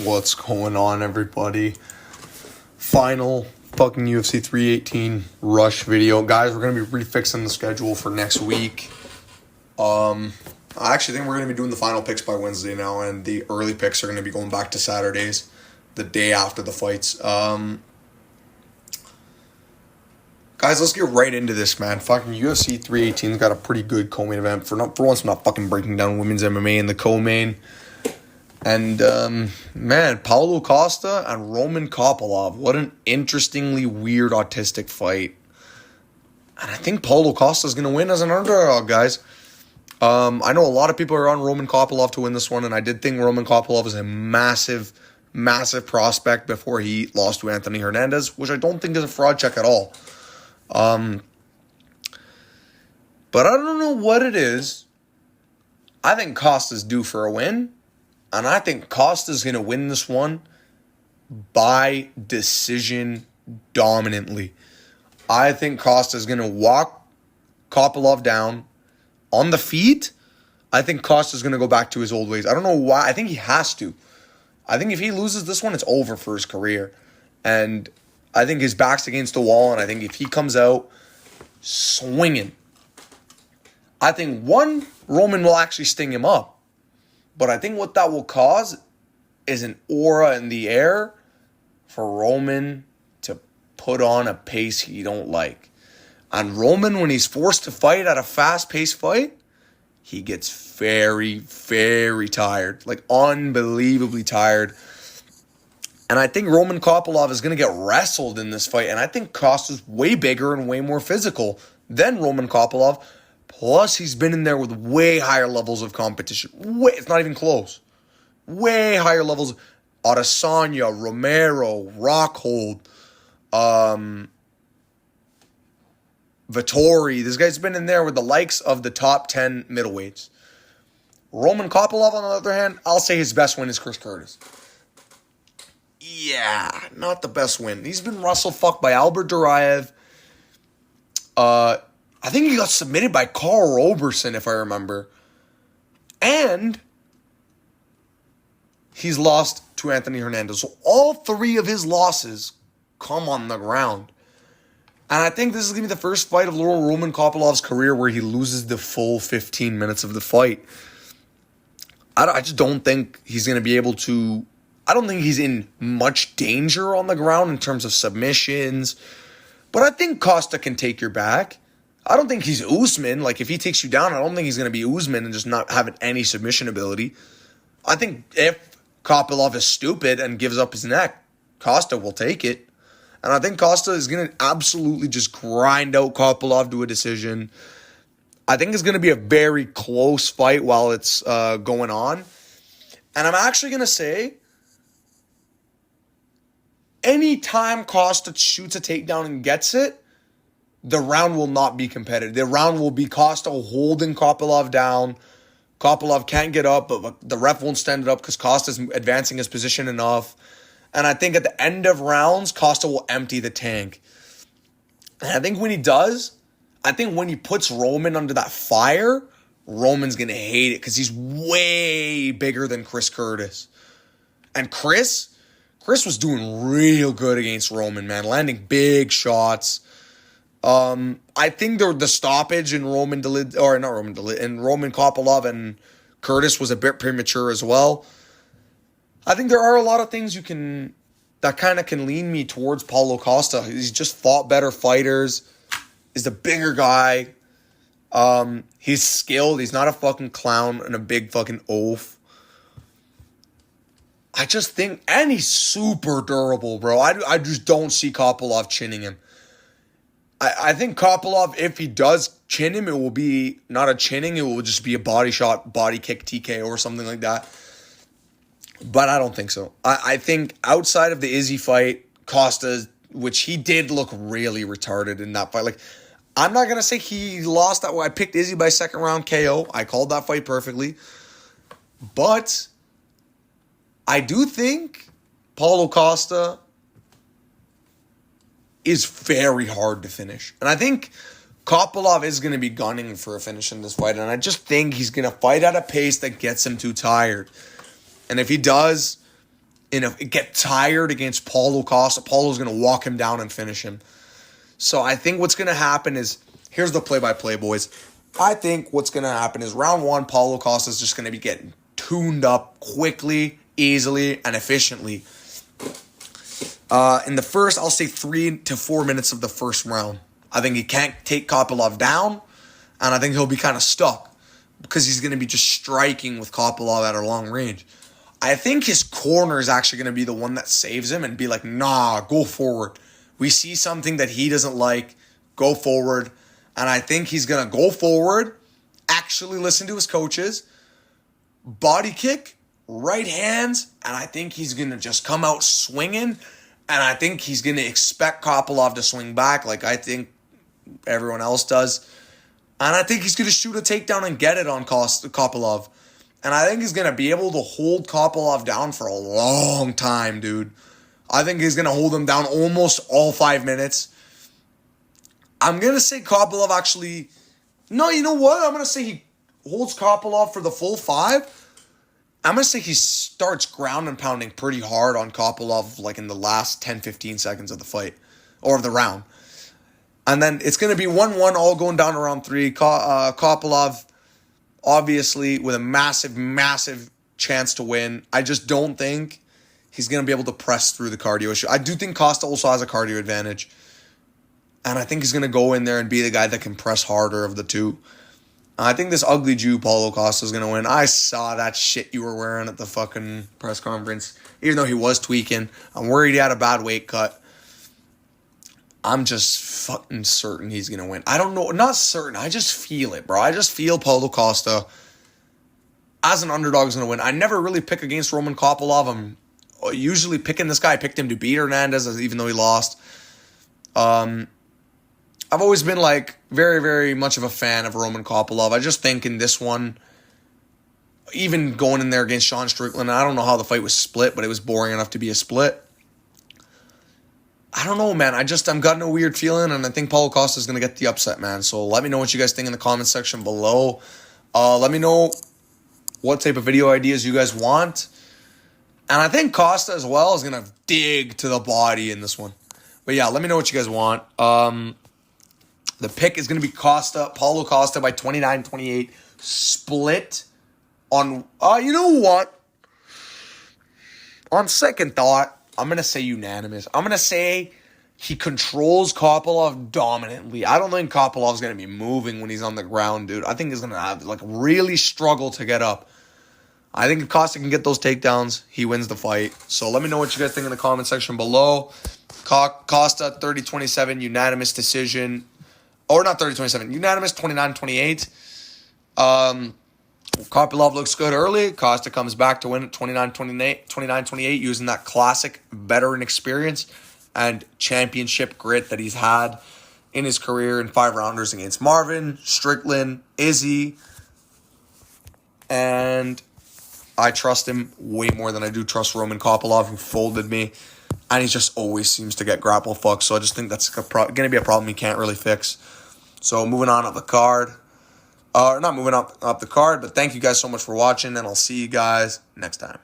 What's going on, everybody? Final fucking UFC 318 Rush video. Guys, we're going to be refixing the schedule for next week. I actually think we're going to be doing the final picks by Wednesday now, and the early picks are going to be going back to Saturdays, the day after the fights. Guys, let's get right into this, man. Fucking UFC 318's got a pretty good co-main event. For once, I'm not fucking breaking down women's MMA in the co-main. And, man, Paulo Costa and Roman Kopylov. What an interestingly weird autistic fight. And I think Paulo Costa's going to win as an underdog, guys. I know a lot of people are on Roman Kopylov to win this one, and I did think Roman Kopylov was a massive, massive prospect before he lost to Anthony Hernandez, which I don't think is a fraud check at all. But I don't know what it is. I think Costa's due for a win. And I think Costa's going to win this one by decision dominantly. I think Costa's going to walk Kopylov down on the feet. I think Costa's going to go back to his old ways. I don't know why. I think he has to. I think if he loses this one, it's over for his career. And I think his back's against the wall. And I think if he comes out swinging, I think Roman will actually sting him up. But I think what that will cause is an aura in the air for Roman to put on a pace he don't like. And Roman, when he's forced to fight at a fast-paced fight, he gets very, very tired. Like, unbelievably tired. And I think Roman Kopylov is going to get wrestled in this fight. And I think Costa's way bigger and way more physical than Roman Kopylov. Plus, he's been in there with way higher levels of competition. It's not even close. Way higher levels. Adesanya, Romero, Rockhold, Vettori. This guy's been in there with the likes of the top 10 middleweights. Roman Kopylov, on the other hand, I'll say his best win is Chris Curtis. Yeah, not the best win. He's been wrestle-fucked by Albert Duraev. I think he got submitted by Carl Roberson, if I remember. And he's lost to Anthony Hernandez. So all three of his losses come on the ground. And I think this is going to be the first fight of Roman Kopylov's career where he loses the full 15 minutes of the fight. I just don't think he's going to be able to... I don't think he's in much danger on the ground in terms of submissions. But I think Costa can take your back. I don't think he's Usman. Like, if he takes you down, I don't think he's going to be Usman and just not having any submission ability. I think if Kopylov is stupid and gives up his neck, Costa will take it. And I think Costa is going to absolutely just grind out Kopylov to a decision. I think it's going to be a very close fight while it's going on. And I'm actually going to say, anytime Costa shoots a takedown and gets it, the round will not be competitive. The round will be Costa holding Kopylov down. Kopylov can't get up, but the ref won't stand it up because Costa's advancing his position enough. And I think at the end of rounds, Costa will empty the tank. And I think when he does, I think when he puts Roman under that fire, Roman's going to hate it because he's way bigger than Chris Curtis. And Chris was doing real good against Roman, man. Landing big shots. I think the stoppage in Roman Kopylov and Curtis was a bit premature as well. I think there are a lot of things that kind of can lean me towards Paulo Costa. He's just fought better fighters. He's the bigger guy. He's skilled. He's not a fucking clown and a big fucking oaf. I just think, and he's super durable, bro. I just don't see Kopylov chinning him. I think Kopylov, if he does chin him, it will be not a chinning. It will just be a body shot, body kick, TKO or something like that. But I don't think so. I think outside of the Izzy fight, Costa, which he did look really retarded in that fight. Like, I'm not going to say he lost that way. I picked Izzy by second round KO. I called that fight perfectly. But I do think Paulo Costa is very hard to finish. And I think Kopylov is going to be gunning for a finish in this fight. And I just think he's going to fight at a pace that gets him too tired. And if he does, get tired against Paulo Costa. Paulo's going to walk him down and finish him. So I think what's going to happen is, here's the play-by-play, boys. I think what's going to happen is round 1, Paulo Costa is just going to be getting tuned up quickly, easily, and efficiently. In the first, I'll say 3 to 4 minutes of the first round. I think he can't take Kopylov down, and I think he'll be kind of stuck because he's going to be just striking with Kopylov at a long range. I think his corner is actually going to be the one that saves him and be like, nah, go forward. We see something that he doesn't like, go forward. And I think he's going to go forward, actually listen to his coaches, body kick, right hands, and I think he's going to just come out swinging, and I think he's going to expect Kopylov to swing back like I think everyone else does. And I think he's going to shoot a takedown and get it on Kopylov. And I think he's going to be able to hold Kopylov down for a long time, dude. I think he's going to hold him down almost all 5 minutes. I'm going to say Kopylov actually... No, you know what? I'm going to say he holds Kopylov for the full 5. I'm going to say he starts ground and pounding pretty hard on Kopylov like in the last 10-15 seconds of the fight. Or of the round. And then it's going to be 1-1 all going down to round 3. Kopylov, obviously, with a massive, massive chance to win. I just don't think he's going to be able to press through the cardio issue. I do think Costa also has a cardio advantage. And I think he's going to go in there and be the guy that can press harder of the two. I think this ugly Jew, Paulo Costa, is going to win. I saw that shit you were wearing at the fucking press conference. Even though he was tweaking. I'm worried he had a bad weight cut. I'm just fucking certain he's going to win. I don't know. Not certain. I just feel it, bro. I just feel Paulo Costa, as an underdog, is going to win. I never really pick against Roman Kopylov. I'm usually picking this guy. I picked him to beat Hernandez, even though he lost. I've always been like very, very much of a fan of Roman Kopylov. I just think in this one, even going in there against Sean Strickland, I don't know how the fight was split, but it was boring enough to be a split. I don't know, man. I'm getting a weird feeling, and I think Paulo Costa is going to get the upset, man. So let me know what you guys think in the comment section below. Let me know what type of video ideas you guys want. And I think Costa as well is going to dig to the body in this one. But yeah, let me know what you guys want. The pick is going to be Paulo Costa by 29-28. Split on, you know what? On second thought, I'm going to say unanimous. I'm going to say he controls Kopylov dominantly. I don't think Kopylov's going to be moving when he's on the ground, dude. I think he's going to have really struggle to get up. I think if Costa can get those takedowns, he wins the fight. So let me know what you guys think in the comment section below. Costa, 30-27, unanimous decision. Or not 30-27, unanimous, 29-28. Kopylov looks good early. Costa comes back to win at 29-28, using that classic veteran experience and championship grit that he's had in his career in 5-rounders against Marvin, Strickland, Izzy. And I trust him way more than I do trust Roman Kopylov, who folded me. And he just always seems to get grapple fucked. So I just think that's going to be a problem he can't really fix. So moving on up the card. Not moving up the card, but thank you guys so much for watching, and I'll see you guys next time.